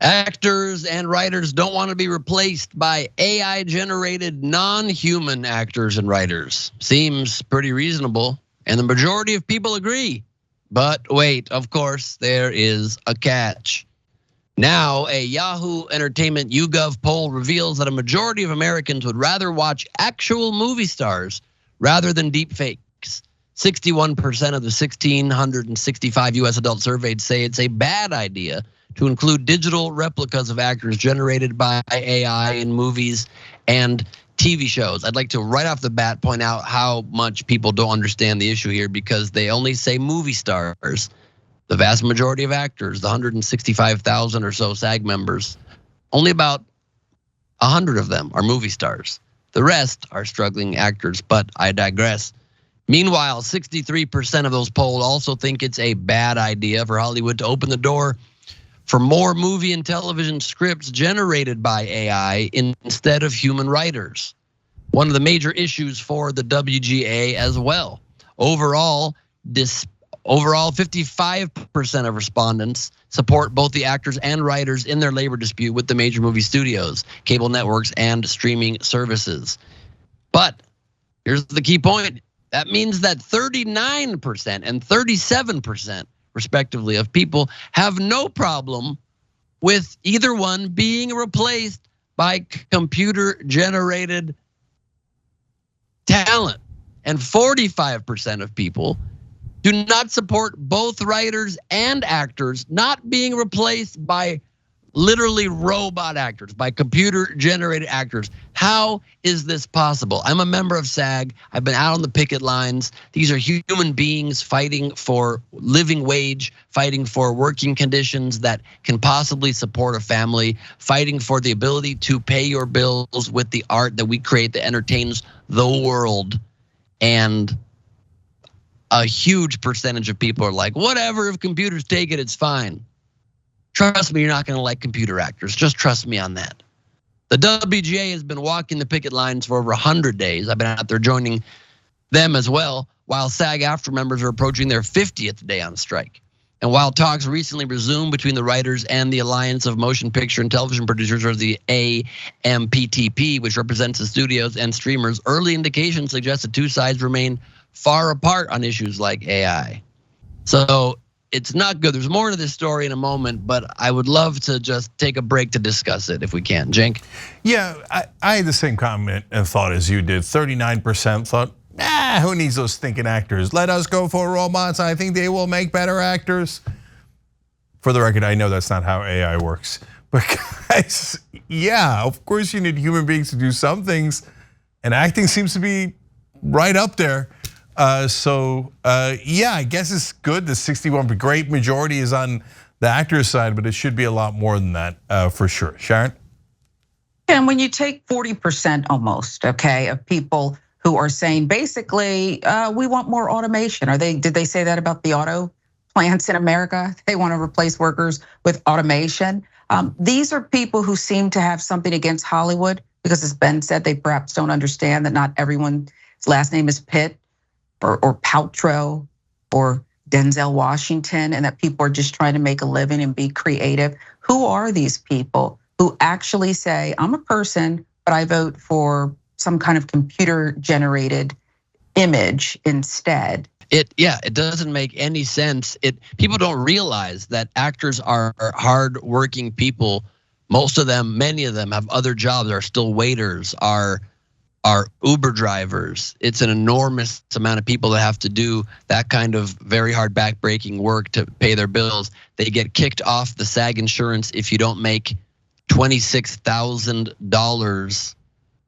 Actors and writers don't want to be replaced by AI-generated non-human actors and writers. Seems pretty reasonable, and the majority of people agree. But wait, of course, there is a catch. Now, a Yahoo Entertainment YouGov poll reveals that a majority of Americans would rather watch actual movie stars rather than deep fakes. 61% of the 1,665 US adults surveyed say it's a bad idea to include digital replicas of actors generated by AI in movies and TV shows. I'd like to right off the bat point out how much people don't understand the issue here, because they only say movie stars. The vast majority of actors, the 165,000 or so SAG members, only about 100 of them are movie stars. The rest are struggling actors, but I digress. Meanwhile, 63% of those polled also think it's a bad idea for Hollywood to open the door for more movie and television scripts generated by AI instead of human writers. One of the major issues for the WGA as well. Overall, 55% of respondents support both the actors and writers in their labor dispute with the major movie studios, cable networks, and streaming services. But here's the key point. That means that 39% and 37%, respectively, of people have no problem with either one being replaced by computer-generated talent. And 45% of people do not support both writers and actors not being replaced by literally robot actors, by computer-generated actors. How is this possible? I'm a member of SAG. I've been out on the picket lines. These are human beings fighting for living wage, fighting for working conditions that can possibly support a family, fighting for the ability to pay your bills with the art that we create that entertains the world. And a huge percentage of people are like, whatever, if computers take it, it's fine. Trust me, you're not going to like computer actors. Just trust me on that. The WGA has been walking the picket lines for over 100 days. I've been out there joining them as well, while SAG-AFTRA members are approaching their 50th day on strike. And while talks recently resumed between the writers and the Alliance of Motion Picture and Television Producers, or the AMPTP, which represents the studios and streamers, early indications suggest the two sides remain far apart on issues like AI. So it's not good. There's more to this story in a moment, but I would love to just take a break to discuss it if we can. Cenk? Yeah, I had the same comment and thought as you did. 39% thought, who needs those stinking actors? Let us go for robots. I think they will make better actors. For the record, I know that's not how AI works. But guys, yeah, of course you need human beings to do some things, and acting seems to be right up there. Yeah, I guess it's good. The 61, great majority is on the actor's side, but it should be a lot more than that for sure. Sharon? And when you take 40% almost, okay, of people who are saying basically, we want more automation. Did they say that about the auto plants in America? They want to replace workers with automation. These are people who seem to have something against Hollywood, because as Ben said, they perhaps don't understand that not everyone's last name is Pitt or Paltrow or Denzel Washington, and that people are just trying to make a living and be creative. Who are these people who actually say, I'm a person, but I vote for some kind of computer generated image instead? It doesn't make any sense. People don't realize that actors are hard-working people. Most of them, many of them have other jobs, are still waiters, are Uber drivers. It's an enormous amount of people that have to do that kind of very hard back-breaking work to pay their bills. They get kicked off the SAG insurance if you don't make $26,000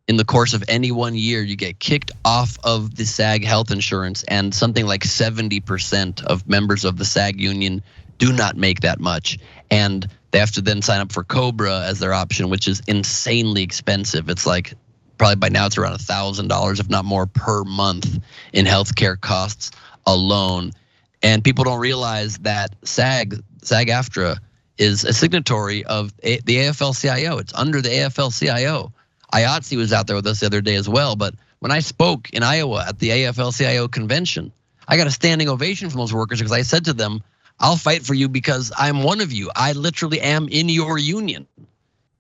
in the course of any 1 year. You get kicked off of the SAG health insurance, and something like 70% of members of the SAG union do not make that much. And they have to then sign up for Cobra as their option, which is insanely expensive. It's like, probably by now it's around $1,000, if not more, per month in healthcare costs alone. And people don't realize that SAG-AFTRA is a signatory of the AFL-CIO. It's under the AFL-CIO. IATSE was out there with us the other day as well. But when I spoke in Iowa at the AFL-CIO convention, I got a standing ovation from those workers, because I said to them, I'll fight for you because I'm one of you. I literally am in your union.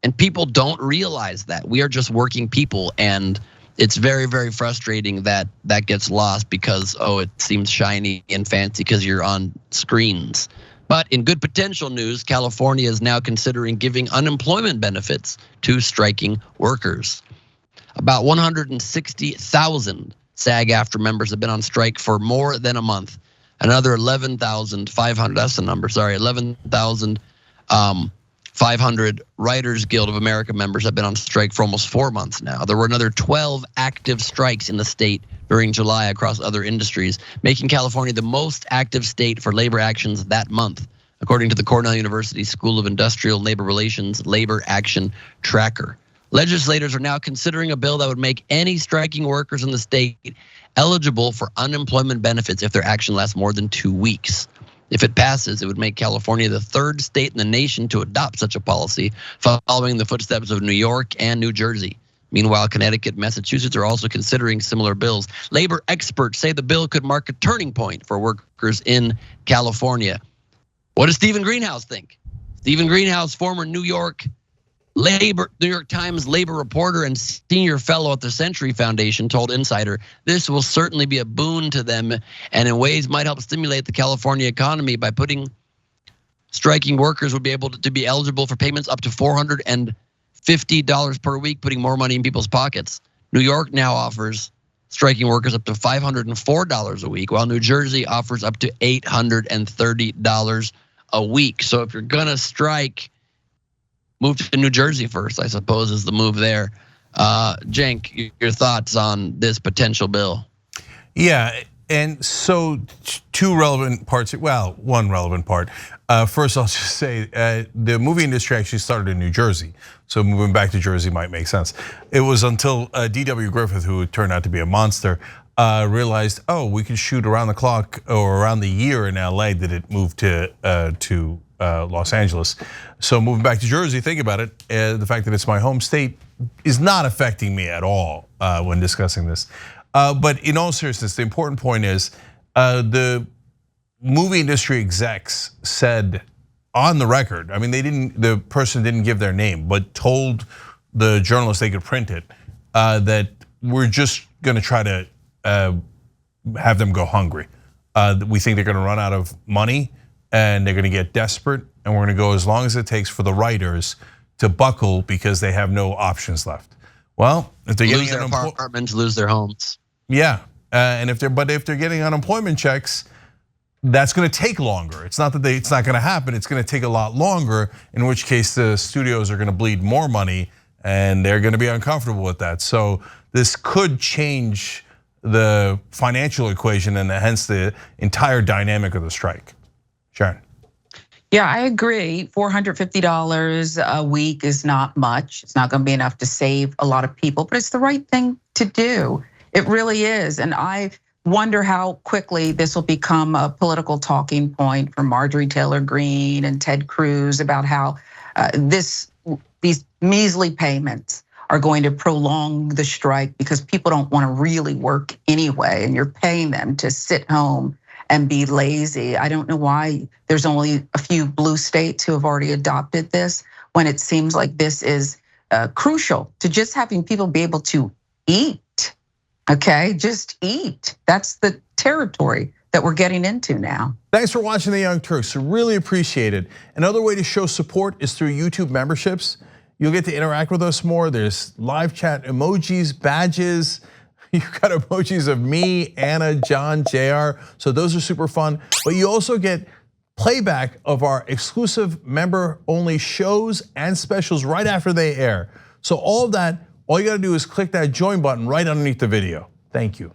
And people don't realize that. We are just working people, and it's very, very frustrating that that gets lost because, it seems shiny and fancy because you're on screens. But in good potential news, California is now considering giving unemployment benefits to striking workers. About 160,000 SAG-AFTRA members have been on strike for more than a month. Another 11,500, that's the number, sorry, 11,500 Writers Guild of America members have been on strike for almost 4 months now. There were another 12 active strikes in the state during July across other industries, making California the most active state for labor actions that month, according to the Cornell University School of Industrial and Labor Relations Labor Action Tracker. Legislators are now considering a bill that would make any striking workers in the state eligible for unemployment benefits if their action lasts more than 2 weeks. If it passes, it would make California the third state in the nation to adopt such a policy, following the footsteps of New York and New Jersey. Meanwhile, Connecticut and Massachusetts are also considering similar bills. Labor experts say the bill could mark a turning point for workers in California. What does Stephen Greenhouse think? Stephen Greenhouse, former New York Times labor reporter and senior fellow at the Century Foundation, told Insider, this will certainly be a boon to them and in ways might help stimulate the California economy by putting striking workers would be able to be eligible for payments up to $450 per week, putting more money in people's pockets. New York now offers striking workers up to $504 a week, while New Jersey offers up to $830 a week. So if you're gonna strike, move to New Jersey first, I suppose, is the move there. Cenk, your thoughts on this potential bill? Yeah, and so two relevant parts, well, one relevant part. First, I'll just say the movie industry actually started in New Jersey, so moving back to Jersey might make sense. It was until D.W. Griffith, who turned out to be a monster, realized, we can shoot around the clock or around the year in LA that it moved to Los Angeles. So moving back to Jersey, think about it, the fact that it's my home state is not affecting me at all when discussing this. But in all seriousness, the important point is the movie industry execs said on the record, I mean, the person didn't give their name, but told the journalists they could print it, that we're just gonna try to have them go hungry. We think they're gonna run out of money and they're gonna get desperate, and we're gonna go as long as it takes for the writers to buckle because they have no options left. Well, if they're lose their apartments, lose their homes. Yeah, and if they're getting unemployment checks, that's gonna take longer. It's not that it's not gonna happen, it's gonna take a lot longer, in which case the studios are gonna bleed more money and they're gonna be uncomfortable with that. So this could change the financial equation and hence the entire dynamic of the strike. Sharon. Yeah, I agree. $450 a week is not much. It's not gonna be enough to save a lot of people, but it's the right thing to do. It really is. And I wonder how quickly this will become a political talking point for Marjorie Taylor Greene and Ted Cruz about how these measly payments are going to prolong the strike because people don't want to really work anyway, and you're paying them to sit home and be lazy. I don't know why there's only a few blue states who have already adopted this when it seems like this is crucial to just having people be able to eat, okay? Just eat. That's the territory that we're getting into now. Thanks for watching The Young Turks, really appreciate it. Another way to show support is through YouTube memberships. You'll get to interact with us more. There's live chat emojis, badges. You've got emojis of me, Anna, John, JR. So those are super fun. But you also get playback of our exclusive member-only shows and specials right after they air. So all of that, all you gotta do is click that join button right underneath the video. Thank you.